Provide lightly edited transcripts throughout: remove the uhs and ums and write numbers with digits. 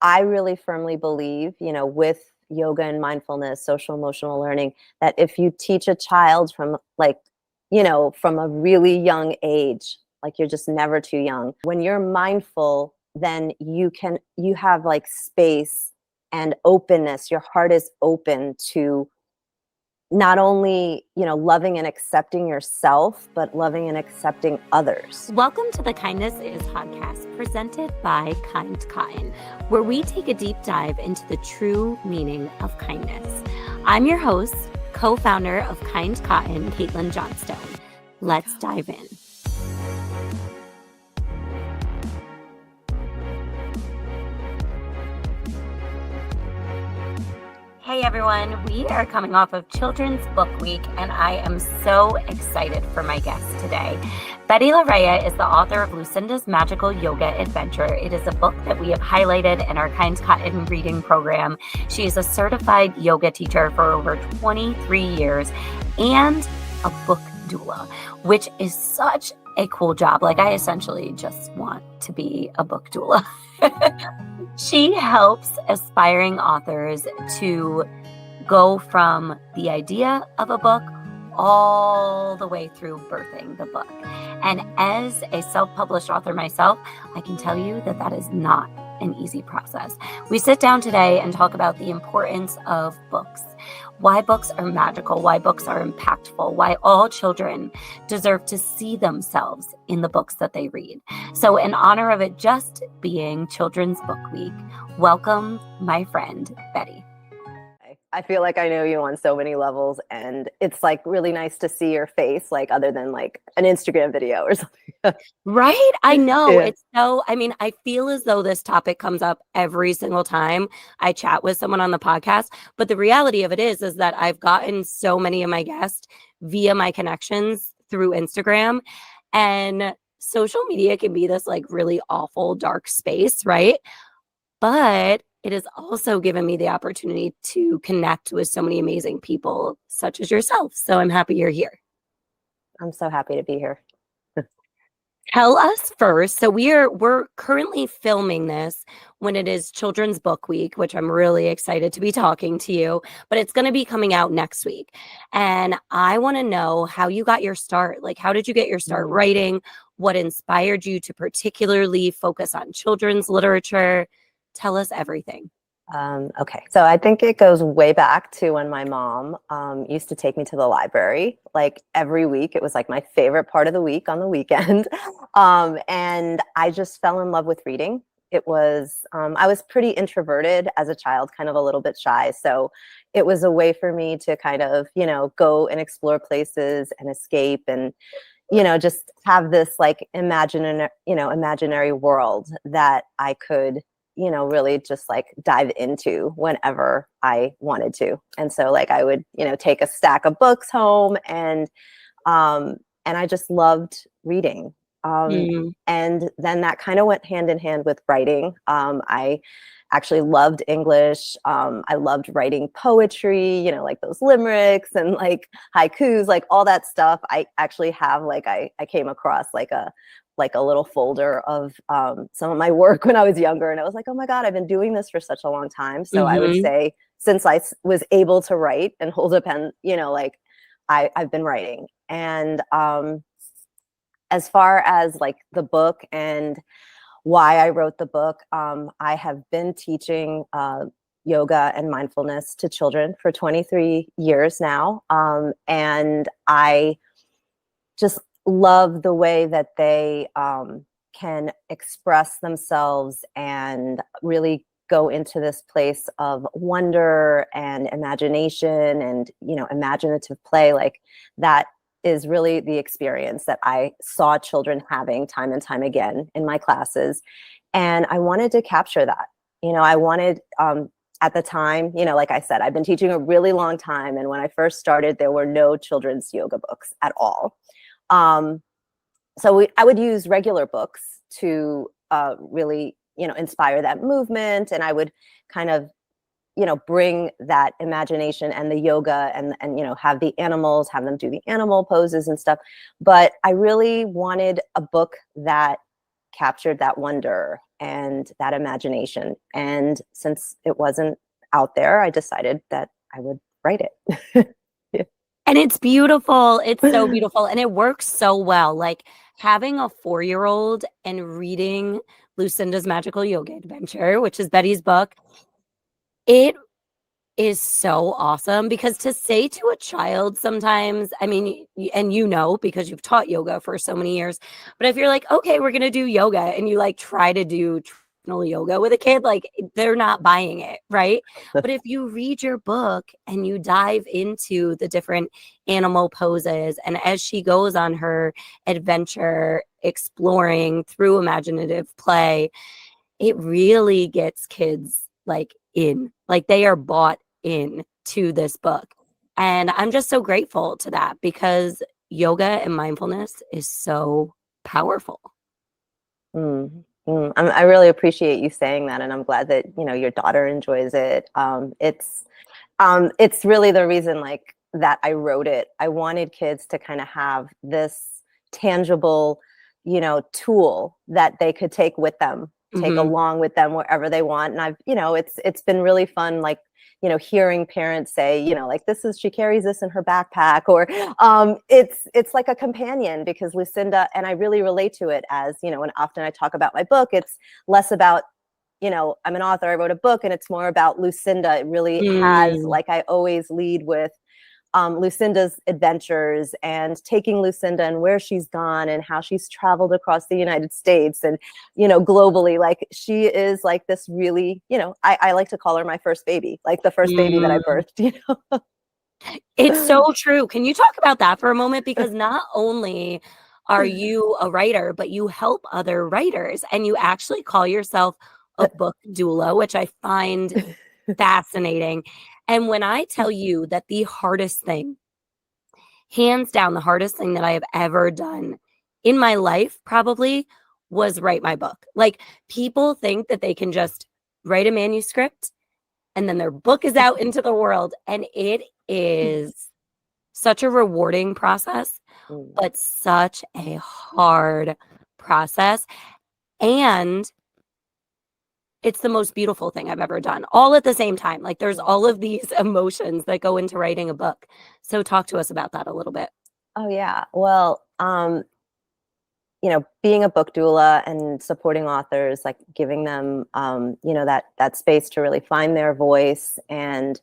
I really firmly believe, with yoga and mindfulness, social emotional learning, that if you teach a child from from a really young age, like you're just never too young. When you're mindful, then you have like space and openness. Your heart is open to not only, loving and accepting yourself, but loving and accepting others. Welcome to the Kindness Is podcast, presented by Kind Cotton, where we take a deep dive into the true meaning of kindness. I'm your host, co-founder of Kind Cotton, Kaitlin Johnstone. Let's dive in. Hey everyone, we are coming off of Children's Book Week, and I am so excited for my guest today. Betty Larrea is the author of Lucinda's Magical Yoga Adventure. It is a book that we have highlighted in our Kind Cotton reading program. She is a certified yoga teacher for over 23 years and a book doula, which is such a cool job. Like, I essentially just want to be a book doula. She helps aspiring authors to go from the idea of a book all the way through birthing the book. And as a self-published author myself, I can tell you that that is not an easy process. We sit down today and talk about the importance of books, why books are magical, why books are impactful, why all children deserve to see themselves in the books that they read. So in honor of it just being Children's Book Week, welcome my friend, Betty. I feel like I know you on so many levels, and it's like really nice to see your face, like other than like an Instagram video or something. Right? I know. Yeah. It's so, I feel as though this topic comes up every single time I chat with someone on the podcast. But the reality of it is that I've gotten so many of my guests via my connections through Instagram, and social media can be this like really awful, dark space, right? But it has also given me the opportunity to connect with so many amazing people such as yourself. So I'm happy you're here. I'm so happy to be here. Tell us first. So we're currently filming this when it is Children's Book Week, which I'm really excited to be talking to you, but it's going to be coming out next week. And I want to know how you got your start. Like, how did you get your start writing? What inspired you to particularly focus on children's literature? Tell us everything. Okay, so I think it goes way back to when my mom used to take me to the library like every week. It was like my favorite part of the week on the weekend. And I just fell in love with reading. It was, I was pretty introverted as a child, kind of a little bit shy. So it was a way for me to kind of, go and explore places and escape and, just have this like imaginary world that I could really just like dive into whenever I wanted to. And so like I would, take a stack of books home and I just loved reading. And then that kind of went hand in hand with writing. I actually loved English. I loved writing poetry, like those limericks and like haikus, like all that stuff. I actually have like, I came across like a little folder of some of my work when I was younger. And I was like, oh my God, I've been doing this for such a long time. So I would say, since I was able to write and hold a pen, like I've been writing. And as far as like the book and why I wrote the book, I have been teaching yoga and mindfulness to children for 23 years now. And I just love the way that they can express themselves and really go into this place of wonder and imagination and, imaginative play. Like that is really the experience that I saw children having time and time again in my classes. And I wanted to capture that. I wanted, at the time, like I said, I've been teaching a really long time. And when I first started, there were no children's yoga books at all. So I would use regular books to really, inspire that movement. And I would kind of, bring that imagination and the yoga and have the animals, have them do the animal poses and stuff. But I really wanted a book that captured that wonder and that imagination. And since it wasn't out there, I decided that I would write it. Yeah. And it's beautiful. It's so beautiful. And it works so well. Like having a 4-year-old and reading Lucinda's Magical Yoga Adventure, which is Betty's book, it is so awesome because to say to a child sometimes, I mean, and you know, because you've taught yoga for so many years, but if you're like, okay, we're going to do yoga and you like try to do traditional yoga with a kid, like they're not buying it, right? But if you read your book and you dive into the different animal poses, and as she goes on her adventure exploring through imaginative play, it really gets kids like they are bought in to this book. And I'm just so grateful to that because yoga and mindfulness is so powerful. I really appreciate you saying that, and I'm glad that your daughter enjoys it. It's really the reason like that I wrote it. I wanted kids to kind of have this tangible, tool that they could take with them, take Mm-hmm. along with them wherever they want. And it's been really fun, like, hearing parents say, like she carries this in her backpack, or it's like a companion, because Lucinda, and I really relate to it as, when often I talk about my book, it's less about, I'm an author, I wrote a book, and it's more about Lucinda. It really has, Mm. like, I always lead with Lucinda's adventures and taking Lucinda and where she's gone and how she's traveled across the United States and, globally. Like, she is like this really, I like to call her my first baby, like the first baby that I Mm. birthed, It's so true. Can you talk about that for a moment? Because not only are you a writer, but you help other writers and you actually call yourself a book doula, which I find fascinating. And when I tell you that the hardest thing, hands down, the hardest thing that I have ever done in my life probably was write my book. Like, people think that they can just write a manuscript and then their book is out into the world. And it is such a rewarding process, but such a hard process. And it's the most beautiful thing I've ever done, all at the same time. Like, there's all of these emotions that go into writing a book. So talk to us about that a little bit. Oh yeah. Well, being a book doula and supporting authors, like giving them, that space to really find their voice and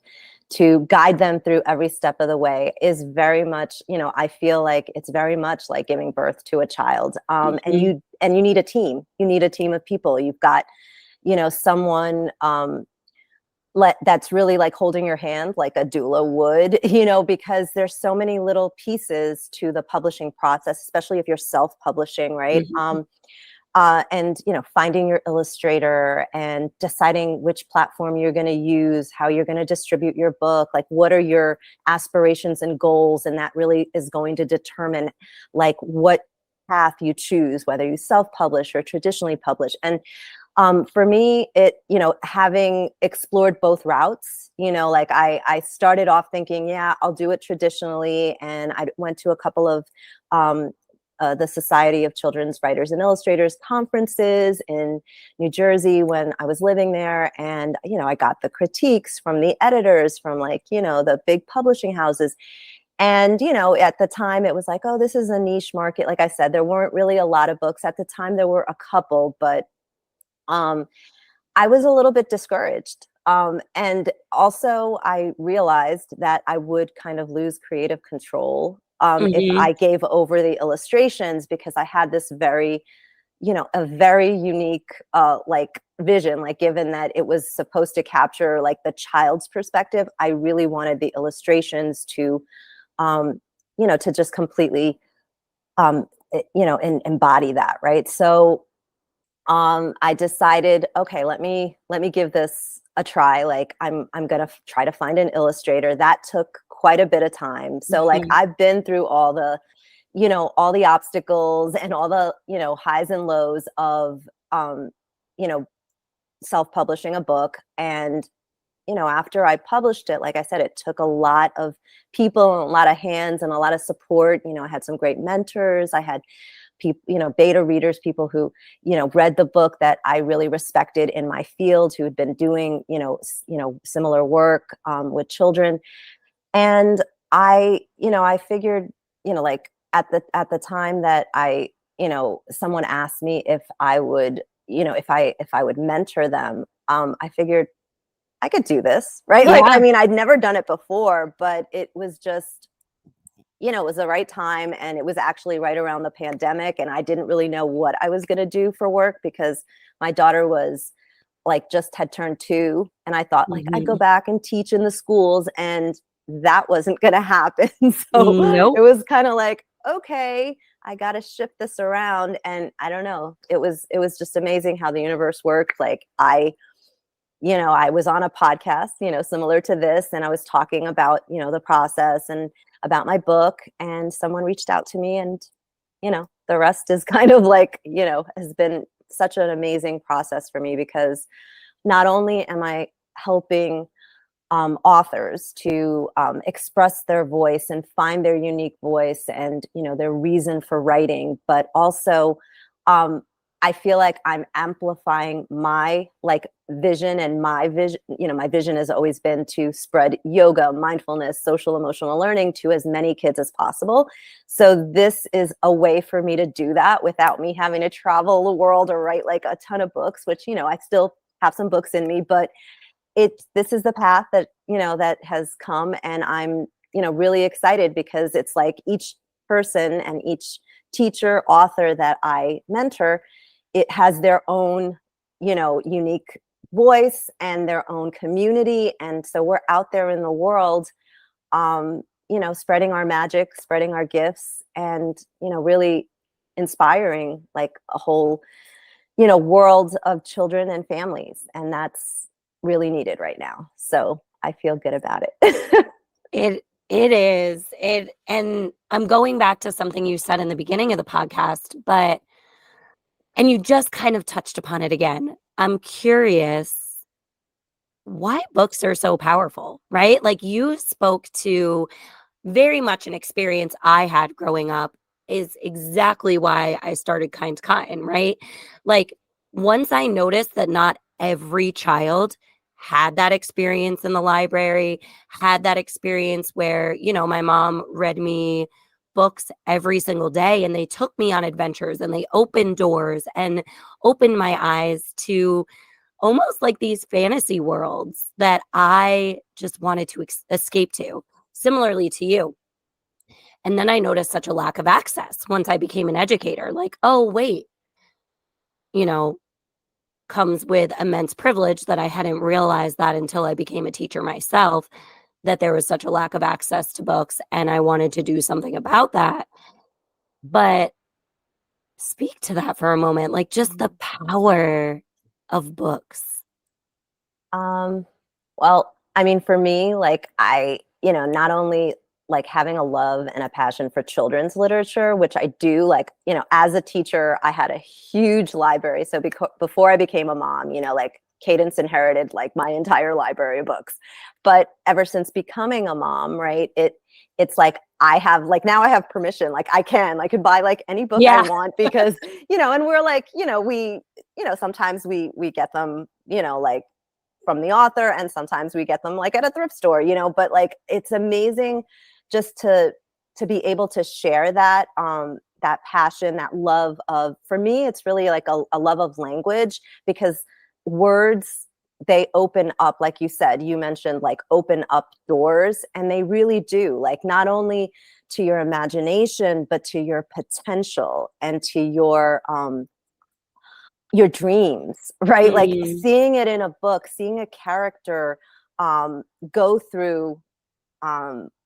to guide them through every step of the way is very much, I feel like it's very much like giving birth to a child. And Mhm. you need a team. You need a team of people. You've got, someone, that's really like holding your hand like a doula would, because there's so many little pieces to the publishing process, especially if you're self-publishing, right? Mhm. And finding your illustrator and deciding which platform you're going to use, how you're going to distribute your book, like what are your aspirations and goals, and that really is going to determine like what path you choose, whether you self-publish or traditionally publish. And for me, having explored both routes, like I started off thinking, yeah, I'll do it traditionally. And I went to a couple of the Society of Children's Writers and Illustrators conferences in New Jersey when I was living there. And, I got the critiques from the editors from like, the big publishing houses. And, at the time it was like, oh, this is a niche market. Like I said, there weren't really a lot of books at the time. There were a couple, but um, I was a little bit discouraged. And also I realized that I would kind of lose creative control if Mhm. I gave over the illustrations, because I had this very, a very unique like vision, like given that it was supposed to capture like the child's perspective, I really wanted the illustrations to, to just completely, embody that. Right. So I decided, okay, let me give this a try. Like I'm gonna try to find an illustrator. That took quite a bit of time. So like Mhm. I've been through all the obstacles and all the, highs and lows of, you know, self-publishing a book. And, after I published it, like I said, it took a lot of people and a lot of hands and a lot of support. I had some great mentors. I had people, beta readers, people who, read the book that I really respected in my field, who had been doing, similar work with children. And I figured, like at the time that someone asked me if I would, if I would mentor them, I figured I could do this, right? Like, I Yeah. mean, I'd never done it before, but it was just, it was the right time. And it was actually right around the pandemic. And I didn't really know what I was going to do for work because my daughter was like just had turned 2. And I thought like I'd go Mhm. back and teach in the schools, and that wasn't going to happen. So Nope. it was kind of like, okay, I got to shift this around. And I don't know, it was just amazing how the universe worked. Like I was on a podcast, similar to this, and I was talking about, the process and about my book, and someone reached out to me, and, the rest is kind of like, has been such an amazing process for me, because not only am I helping authors to express their voice and find their unique voice and their reason for writing, but also um, I feel like I'm amplifying my like vision, and my vision. My vision has always been to spread yoga, mindfulness, social emotional learning to as many kids as possible. So this is a way for me to do that without me having to travel the world or write like a ton of books, which I still have some books in me, but this is the path that that has come, and I'm really excited, because it's like each person and each teacher, author that I mentor, it has their own unique voice and their own community, and so we're out there in the world, spreading our magic, spreading our gifts, and really inspiring like a whole world of children and families. And that's really needed right now. So I feel good about it. It is. And I'm going back to something you said in the beginning of the podcast, and you just kind of touched upon it again. I'm curious why books are so powerful, right? Like you spoke to very much an experience I had growing up, is exactly why I started Kind Cotton, right? Like once I noticed that not every child had that experience in the library, had that experience where, my mom read me books every single day, and they took me on adventures, and they opened doors and opened my eyes to almost like these fantasy worlds that I just wanted to escape to, similarly to you. And then I noticed such a lack of access once I became an educator. Like, oh, wait, you know, comes with immense privilege that I hadn't realized that until I became a teacher myself, that there was such a lack of access to books. And I wanted to do something about that. But speak to that for a moment, like just the power of books. Um, well, I mean, for me, like not only like having a love and a passion for children's literature, which I do, like, as a teacher, I had a huge library. So before I became a mom, like Cadence inherited like my entire library of books. But ever since becoming a mom, right, it's like I have like now I have permission, like I can buy like any book I Yeah. want, because and we're like, we sometimes we get them, like from the author, and sometimes we get them like at a thrift store, but like it's amazing just to be able to share that that passion, that love of, for me it's really like a love of language, because words, they open up, like you said, you mentioned like open up doors, and they really do, like not only to your imagination, but to your potential and to your dreams, right? Like Mm, seeing it in a book, seeing a character go through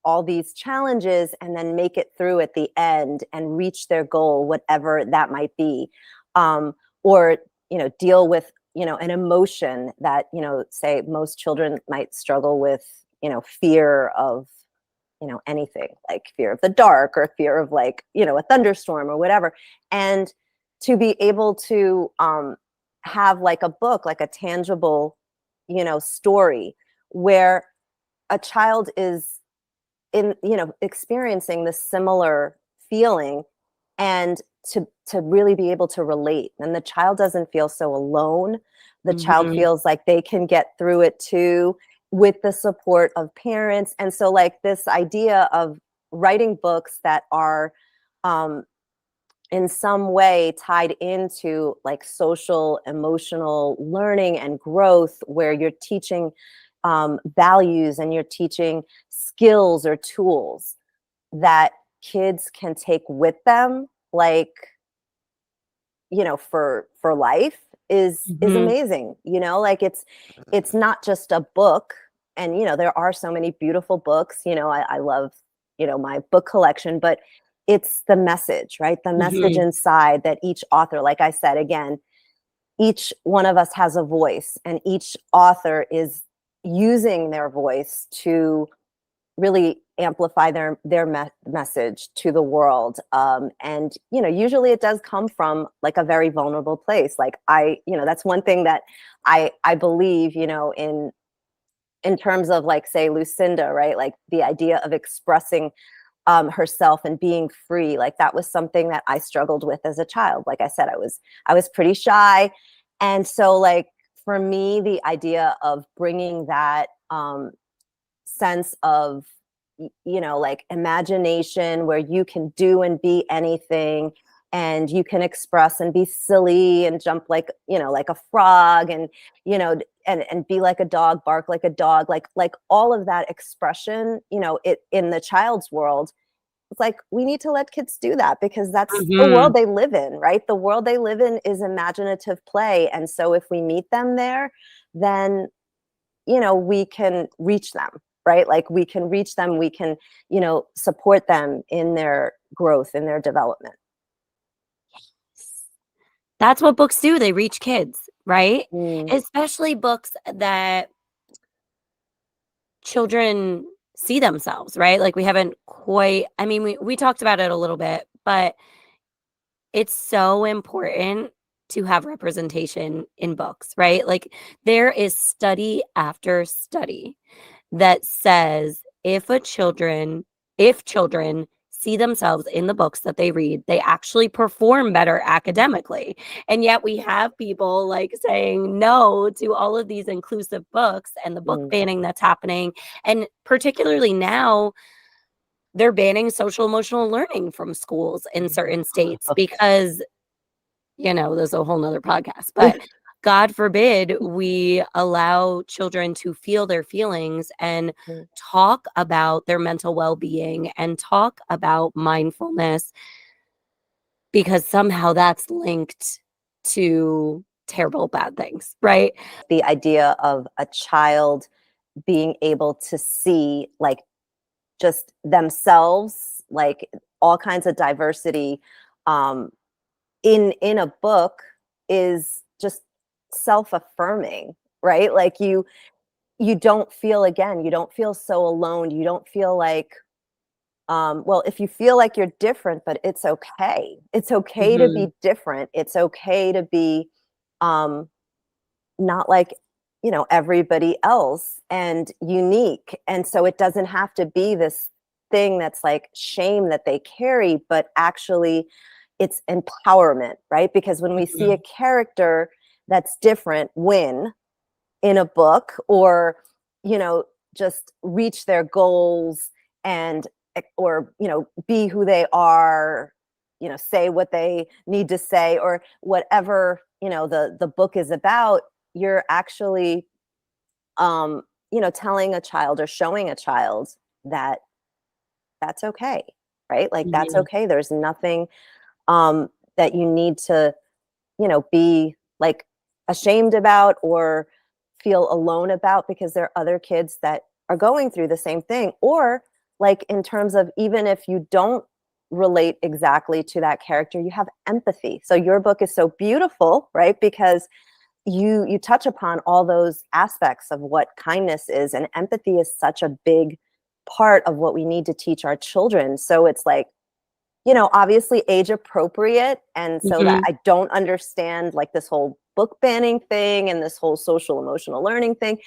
all these challenges and then make it through at the end and reach their goal, whatever that might be, or deal with an emotion that say most children might struggle with, fear of anything, like fear of the dark, or fear of like a thunderstorm or whatever. And to be able to have like a book, like a tangible story, where a child is in experiencing the similar feeling, and to really be able to relate. And the child doesn't feel so alone. The child Mhm. feels like they can get through it too, with the support of parents. And so like this idea of writing books that are um, in some way tied into like social emotional learning and growth, where you're teaching values and you're teaching skills or tools that kids can take with them, like, you know, for life, is Mhm. amazing. You know, like it's not just a book. And you know, there are so many beautiful books. You know, I love, you know, my book collection, but it's the message, right? The message Mhm. inside that each author, like I said again, each one of us has a voice, and each author is using their voice to really amplify their message to the world. And you know, usually it does come from like a very vulnerable place. Like you know, that's one thing that I believe, you know, in terms of like, say, Lucinda, right? Like the idea of expressing herself and being free. Like that was something that I struggled with as a child. Like I said, I was pretty shy. And so like for me, the idea of bringing that sense of, you know, like imagination, where you can do and be anything, and you can express and be silly and jump like, you know, like a frog, and you know, and be like a dog, bark like a dog, like all of that expression, you know, it in the child's world. It's like we need to let kids do that, because that's the Mhm. world they live in, right? The world they live in is imaginative play. And so if we meet them there, then you know, we can reach them, right? Like we can reach them, we can, you know, support them in their growth, in their development. That's what books do, they reach kids, right? Mm, Especially books that children see themselves, right? Like, we haven't quite I mean, we talked about it a little bit, but it's so important to have representation in books, right? Like, there is study after study that says if children see themselves in the books that they read, they actually perform better academically. And yet we have people like saying no to all of these inclusive books and the book mm. banning that's happening. And particularly now, they're banning social emotional learning from schools in certain states because, there's a whole nother podcast, but God forbid we allow children to feel their feelings and talk about their mental well-being and talk about mindfulness because somehow that's linked to terrible bad things, right? The idea of a child being able to see like just themselves, like all kinds of diversity, um, in a book, is just self-affirming, right? Like you don't feel, again, you don't feel so alone. You don't feel like, well, if you feel like you're different, but it's okay. It's okay to Mhm. be different. It's okay to be um, not like, you know, everybody else, and unique. And so it doesn't have to be this thing that's like shame that they carry, but actually it's empowerment, right? Because when we see a Mhm. character that's different win in a book, or you know, just reach their goals, and or you know, be who they are, you know, say what they need to say, or whatever, you know, the book is about, you're actually you know, telling a child or showing a child that that's okay, right? Like that's Mhm. okay. There's nothing um that you need to, you know, be like ashamed about or feel alone about, because there are other kids that are going through the same thing. Or like in terms of, even if you don't relate exactly to that character, you have empathy. So your book is so beautiful, right? Because you touch upon all those aspects of what kindness is, and empathy is such a big part of what we need to teach our children. So it's like, you know, obviously age appropriate. And so that Mhm. I don't understand like this whole book banning thing and this whole social emotional learning thing.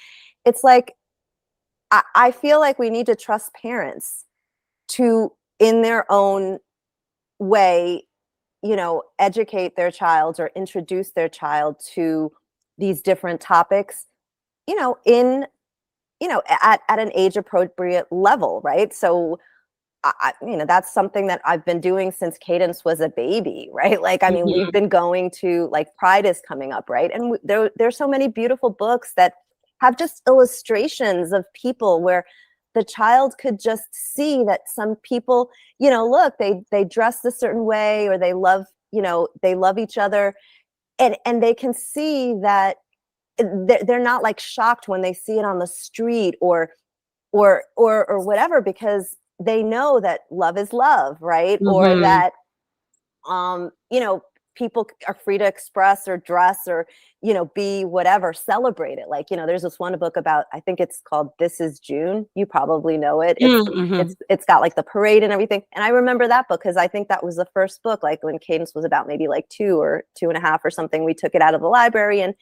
It's like, I feel like we need to trust parents to, in their own way, educate their child or introduce their child to these different topics, in, at an age appropriate level, right? So that's something that I've been doing since Cadence was a baby, right? Like, I mean, we've Mhm. been going to, like, Pride is coming up, right? And there's so many beautiful books that have just illustrations of people where the child could just see that some people, look, they dress a certain way, or they love each other, and they can see that they're not like shocked when they see it on the street, or whatever, because they know that love is love, right? Or Mhm. that people are free to express or dress or be whatever, celebrate it. Like, there's this one book about, I think it's called This Is June. You probably know it. it's Mhm. it's it's got like the parade and everything, and I remember that book because I think that was the first book, like when Cadence was about maybe like 2 or 2.5 or something. We took it out of the library, and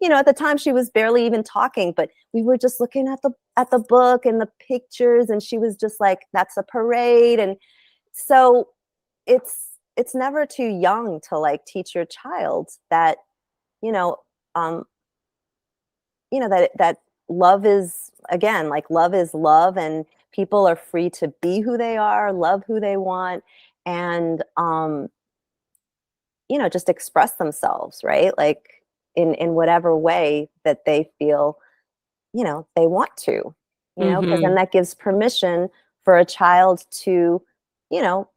at the time she was barely even talking, but we were just looking at the book and the pictures, and she was just like, that's a parade. And so it's never too young to like teach your child that, you know um that love is, again, like, love is love, and people are free to be who they are, love who they want, and just express themselves, right? Like, in whatever way that they feel, they want to, because then Mhm. that gives permission for a child to, you know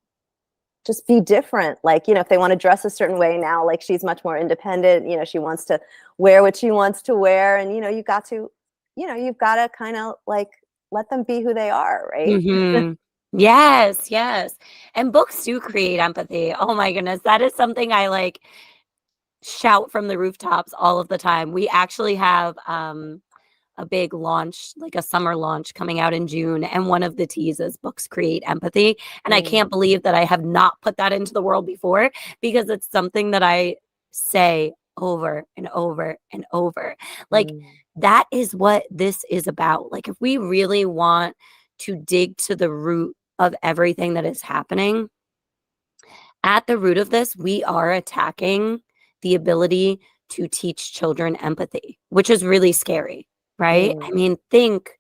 just be different. Like, if they want to dress a certain way now, like, she's much more independent, she wants to wear what she wants to wear, and you've got to kind of like let them be who they are, right? Mhm. Yes, yes. And books do create empathy. Oh my goodness, that is something I like shout from the rooftops all of the time. We actually have a big launch, like a summer launch coming out in June, and one of the T's is books create empathy. And I Mm, can't believe that I have not put that into the world before, because it's something that I say over and over and over. Like, mm, that is what this is about. Like, if we really want to dig to the root of everything that is happening, at the root of this, we are attacking the ability to teach children empathy, which is really scary, right? I mm, mean, think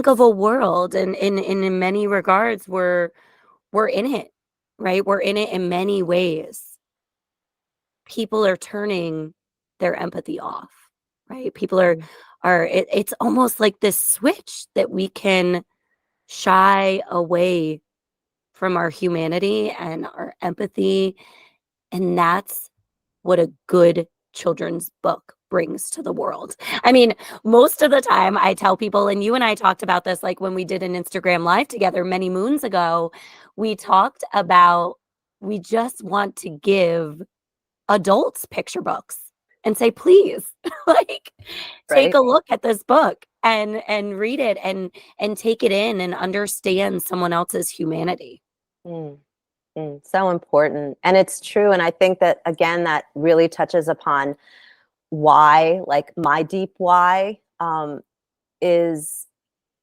of a world, and in many regards we're in it, right? We're in it in many ways. People are turning their empathy off, right? People mm, it's almost like this switch that we can shy away from our humanity and our empathy, and that's what a good children's book brings to the world. I mean, most of the time I tell people, and you and I talked about this like when we did an Instagram live together many moons ago, we talked about we just want to give adults picture books and say, please, like, take right. a look at this book and read it and take it in and understand someone else's humanity. Mm, so important, and it's true. And I think that, again, that really touches upon why, like, my deep why, is,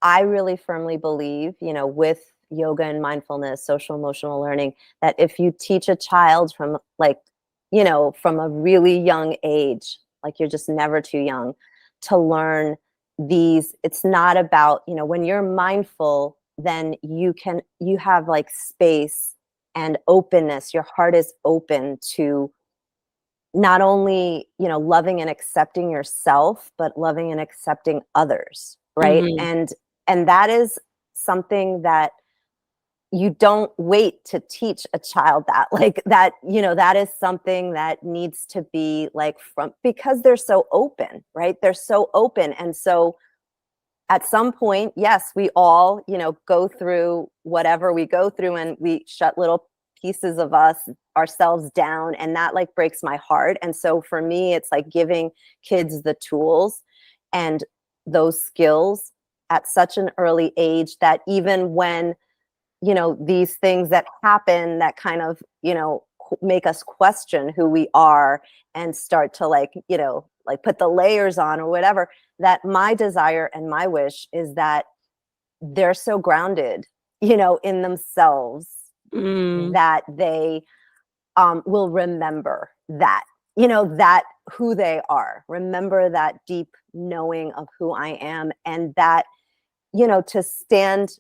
I really firmly believe, with yoga and mindfulness, social emotional learning, that if you teach a child from, like, from a really young age, like, you're just never too young to learn these. It's not about, when you're mindful, then you have like space and openness. Your heart is open to not only, loving and accepting yourself, but loving and accepting others, right? Mhm. And that is something that you don't wait to teach a child, that, like, that, that is something that needs to be like, from, because they're so open, right? They're so open. And so at some point, yes, we all, go through whatever we go through, and we shut little pieces of ourselves down, and that, like, breaks my heart. And so for me, it's like giving kids the tools and those skills at such an early age, that even when, these things that happen that kind of, make us question who we are, and start to, like, like, put the layers on or whatever, that my desire and my wish is that they're so grounded, in themselves, Mm. that they will remember that, that who they are, remember that deep knowing of who I am, and that, to stand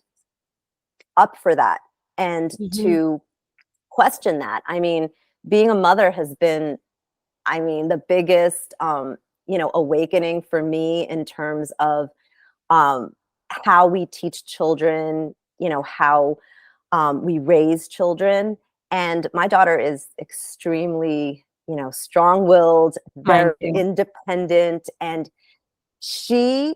up for that and Mhm. to question that. I mean, being a mother has been, the biggest, awakening for me in terms of um, how we teach children, how we raise children. And my daughter is extremely, strong-willed, Mine very too. independent, and she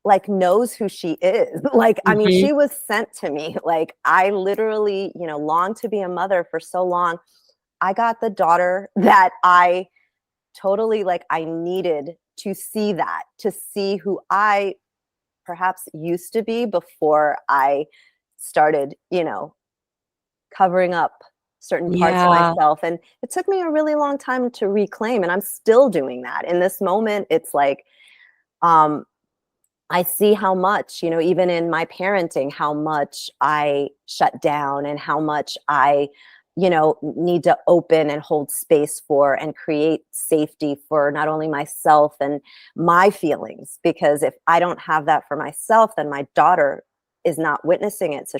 like knows who she is. Like, Mhm. she was sent to me. Like, I literally, longed to be a mother for so long. I got the daughter that I totally, like, I needed to see that, to see who I perhaps used to be before I started, covering up certain parts of Yeah. myself. And it took me a really long time to reclaim, and I'm still doing that. In this moment, it's like, um, I see how much, even in my parenting, how much I shut down and how much I, need to open and hold space for and create safety for not only myself and my feelings. Because if I don't have that for myself, then my daughter is not witnessing it. So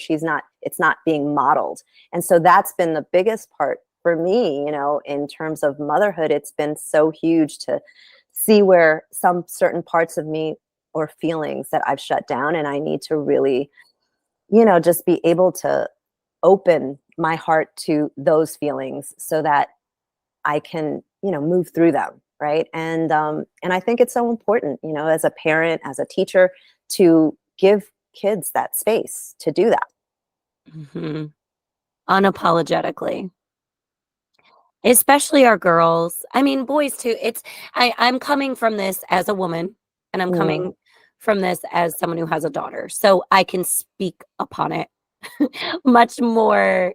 it's not being modeled. And so that's been the biggest part for me, in terms of motherhood. It's been so huge to see where some certain parts of me or feelings that I've shut down, and I need to really, just be able to open my heart to those feelings so that I can, move through them, right? And I think it's so important, as a parent, as a teacher, to give kids that space to do that. Mhm. Unapologetically. Especially our girls. I mean, boys too. I'm coming from this as a woman, and I'm Mm, coming from this as someone who has a daughter. So I can speak upon it much more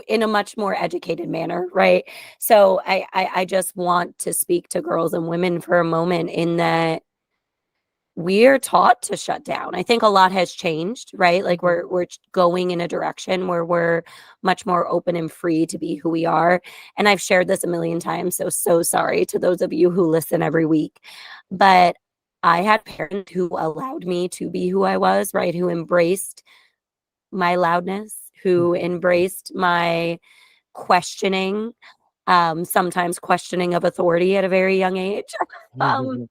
in a much more educated manner, right? So I just want to speak to girls and women for a moment in that we're taught to shut down. I think a lot has changed, right? Like mhm, we're going in a direction where we're much more open and free to be who we are. And I've shared this a million times, so sorry to those of you who listen every week. But I had parents who allowed me to be who I was, right? Who embraced my loudness, who mhm, embraced my questioning, sometimes questioning of authority at a very young age. um, mhm,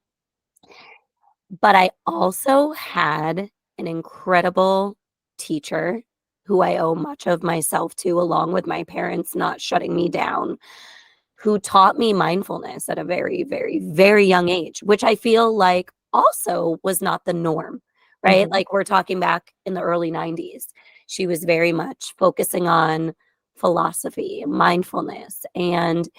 But I also had an incredible teacher who I owe much of myself to, along with my parents not shutting me down, who taught me mindfulness at a very, very, very young age, which I feel like also was not the norm, right? mhm, Like we're talking back in the early 90s. She was very much focusing on philosophy, mindfulness, and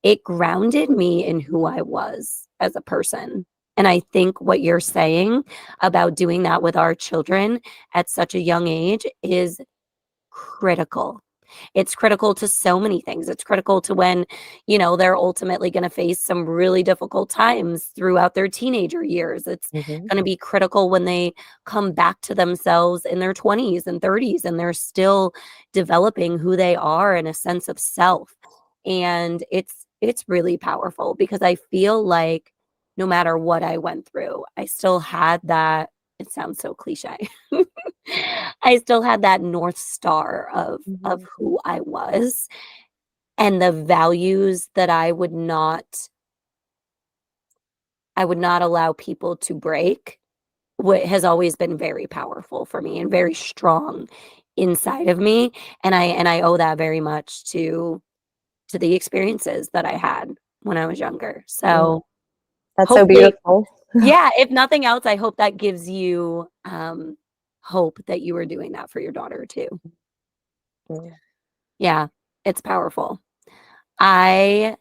it grounded me in who I was as a person. And I think what you're saying about doing that with our children at such a young age is critical. It's critical to so many things. It's critical to when, they're ultimately going to face some really difficult times throughout their teenager years. It's mhm, going to be critical when they come back to themselves in their 20s and 30s and they're still developing who they are and a sense of self. And it's really powerful because I feel like no matter what I went through, I still had that. It sounds so cliche. I still had that North Star of mhm, who I was and the values that I would not allow people to break. What has always been very powerful for me and very strong inside of me, and I owe that very much to the experiences that I had when I was younger. mm. So, That's so hopefully, beautiful. yeah, if nothing else, I hope that gives you hope that you are doing that for your daughter too. Mm, Yeah, it's powerful. I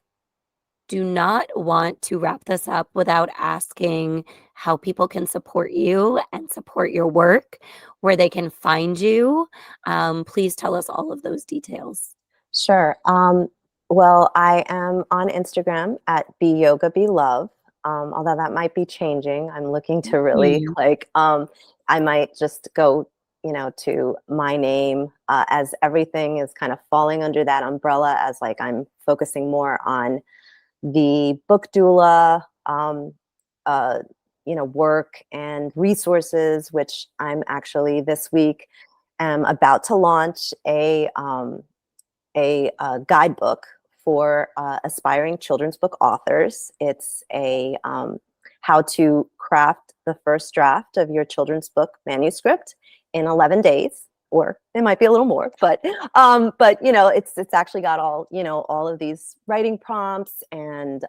do not want to wrap this up without asking how people can support you and support your work, where they can find you. Please tell us all of those details. Sure. Well, I am on Instagram at Be Yoga Be Love. Although that might be changing. I'm looking to really Mhm. like I might just go to my name, as everything is kind of falling under that umbrella, as like I'm focusing more on the book doula, uh, work and resources, which I'm actually this week am about to launch a guidebook for aspiring children's book authors. It's a how to craft the first draft of your children's book manuscript in 11 days, or it might be a little more, but it's actually got all of these writing prompts and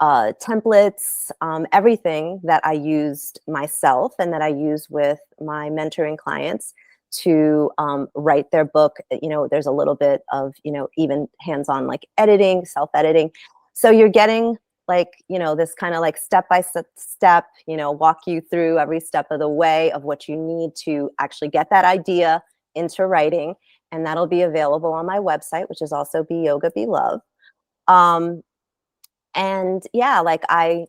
templates, everything that I used myself and that I use with my mentoring clients to write their book. There's a little bit of, even hands-on like editing, self-editing. So you're getting this kind of like step-by-step, walk you through every step of the way of what you need to actually get that idea into writing. And that'll be available on my website, which is also Be Yoga, Be Love. And yeah, like I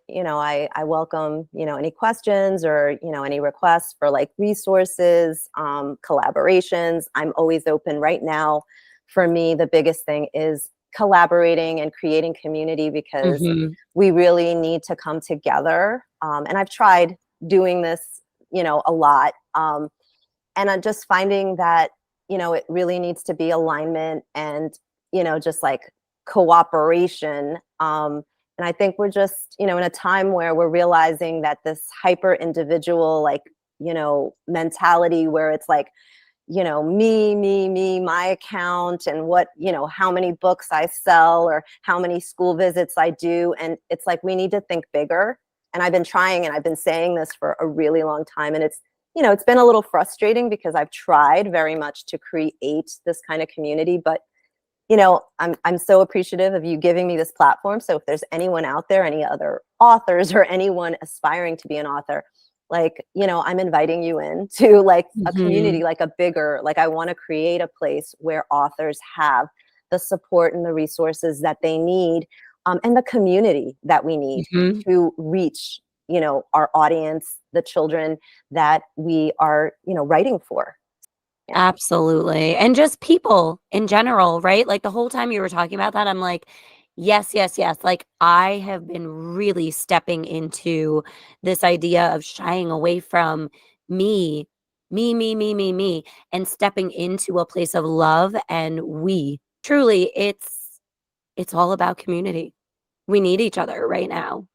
welcome, any questions or, any requests for like resources, collaborations. I'm always open. Right now, for me, the biggest thing is collaborating and creating community, because we really need to come together. And I've tried doing this, a lot. And I'm just finding that, it really needs to be alignment and, just like cooperation. And I think we're just, in a time where we're realizing that this hyper individual, mentality where it's like, me, my account and what, how many books I sell or how many school visits I do. And it's like, we need to think bigger. And I've been trying, and I've been saying this for a really long time. And it's, it's been a little frustrating because I've tried very much to create this kind of community, but I'm so appreciative of you giving me this platform. So if there's anyone out there, any other authors or anyone aspiring to be an author, I'm inviting you in to like a community, like a bigger, I want to create a place where authors have the support and the resources that they need, and the community that we need to reach, our audience, the children that we are, writing for. Yeah. Absolutely. And just people in general, right? Like the whole time you were talking about that, I'm like, yes, yes, yes. Like I have been really stepping into this idea of shying away from me, and stepping into a place of love and we. Truly, it's all about community. We need each other right now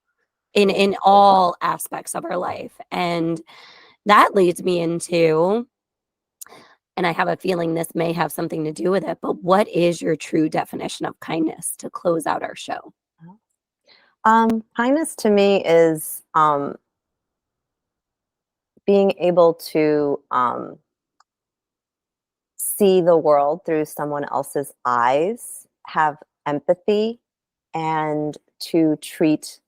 in all aspects of our life. And that leads me into, and I have a feeling this may have something to do with it, but what is your true definition of kindness to close out our show? Kindness to me is being able to see the world through someone else's eyes, have empathy, and to treat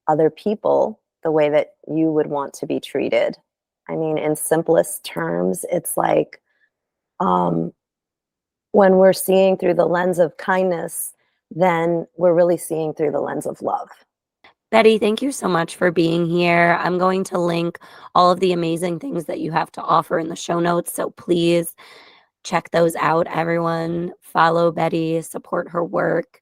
other people the way that you would want to be treated. I mean, in simplest terms, it's like, when we're seeing through the lens of kindness, then we're really seeing through the lens of love. Betty, thank you so much for being here. I'm going to link all of the amazing things that you have to offer in the show notes. So please check those out, everyone. Follow Betty, support her work.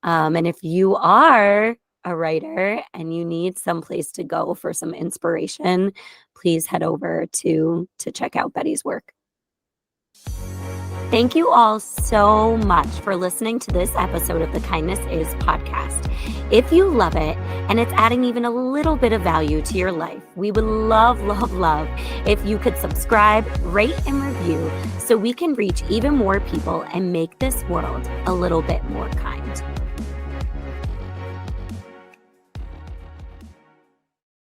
And if you are a writer and you need some place to go for some inspiration, please head over to check out Betty's work. Thank you all so much for listening to this episode of the Kindness Is podcast. If you love it and it's adding even a little bit of value to your life, we would love, love, love if you could subscribe, rate, and review so we can reach even more people and make this world a little bit more kind.